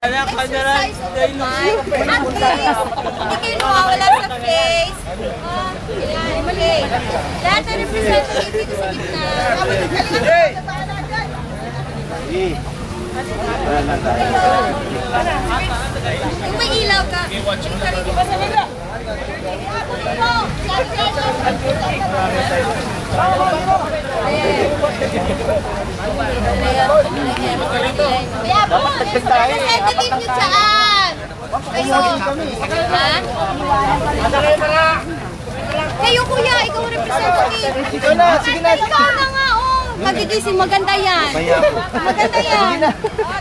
Exercise of the mind. At least, hindi kayo nawawala sa face. Okay. Lahat na representative dito sa gitna. Kung may ilaw ka, representative nyo saan? Kayo. Ha? Kayo kuya, ikaw representative. Sige na. Ikaw na nga, oh. Magigising, maganda yan. Maganda yan.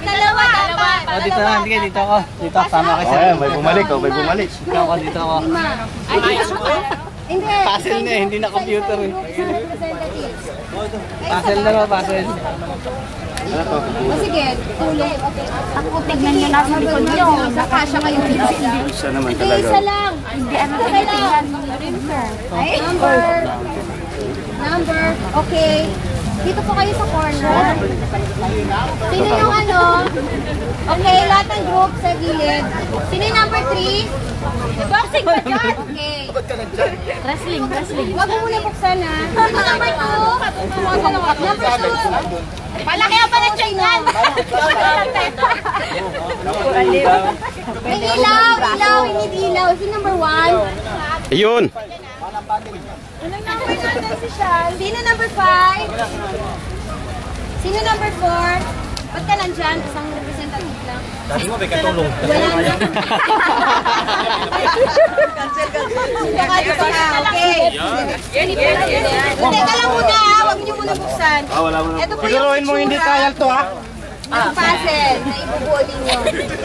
Dalawa dapat. Dito na, dito ako. Dito, sama ka siya. May bumalik. Dito ako, dito ako. Hindi. Puzzle na eh, hindi na computer eh. Puzzle na ba, puzzle? O sige, tulong. Ako, tignan nyo na sa likod nyo. Nakasya kayo dito. Isa naman Hindi, talaga. isa lang. Hindi, ano tinitingnan? Number. Okay. Dito po kayo sa corner. Sino yung ano? Okay, lahat ng group sa gilid. Sino yung number 3? Boxing ba dyan? Okay. Wrestling. Huwag mo muna buksan ha. Sino number 2? Number 2. Palaki ang pala dyan yan. May ilaw. Hindi ilaw. Sino number 1? Ayun. Anong number natin si Sean? Sino number 5? Sino number 4? Ba't ka nandyan? Isang representative lang. Dati mo, may katulong. Wala na. Cancel. Okay. Teka lang muna ha. Huwag niyo muna buksan. Wala mo na. Ito po yung mo hindi trial to ha? ng puzzle na ibubuo ninyo.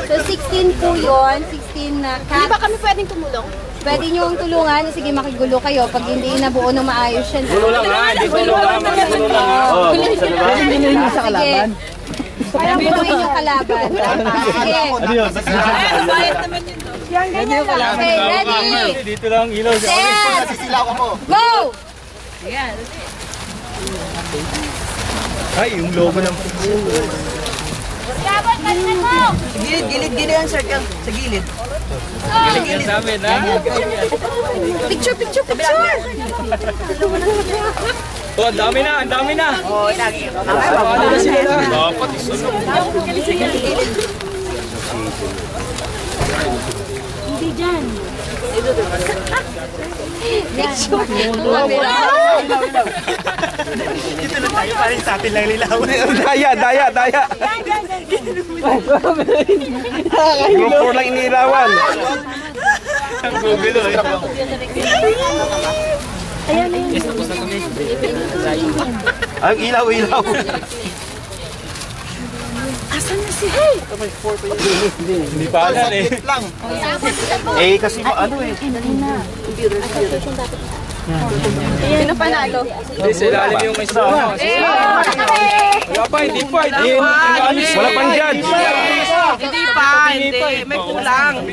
So 16 po yun. 16 na cat. Hindi ba kami pwedeng tumulong? Pwede nyo ang tulungan. Sige, makigulo kayo. Pag hindi nabuo ng maayos yan. Gulo lang ha. Hindi gulo lang. Gulo lang ha. Oo, gusto na ba? Hindi sa kalaban. Parang bunuin yung kalaban. Sige. Ano yun? Ganyan lang. Okay, ready? Dito lang ilaw siya. Set. Go! Ay, yung logo ng Gabon, kanina mo! Gilid ang circle. Sa gilid. Yan sabi na. Picture! Oh, ang dami na. Oo, lagi. Ano na sila na? Dapat isunod. Hindi dyan. Picture! Dito na tayo, parang sa atin lang lilaw. Daya. Group 4 lang inilawan. Ang gugulo eh. Ang ilaw. Hindi pa alam eh. Eh, kasi ano eh. Sino panalo? Hindi, sa ilalim yung isa. Wala pa, hindi pa. Wala pang judge. Hindi pa, hindi. May kulang.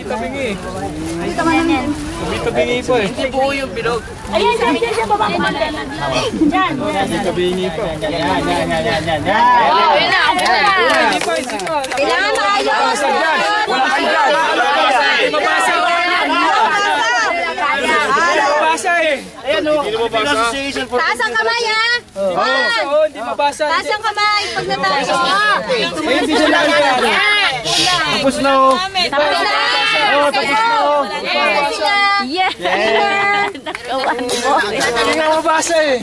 Bingi po eh. Hindi buo yung bilog. Ayan, siya baba ko. Dyan. Bingi po. Hindi pa. Kailangan maayos. Wala pang judge. Hindi mabasa. Hindi mo basa. Taas ang kamay ha! Hindi mabasa. Taas ang kamay pag nataas. Hindi siya nakikita. Tapos na oh. Tapos na! Tapos na oh. Yes! Nakawan mo. Hindi nga mabasa eh.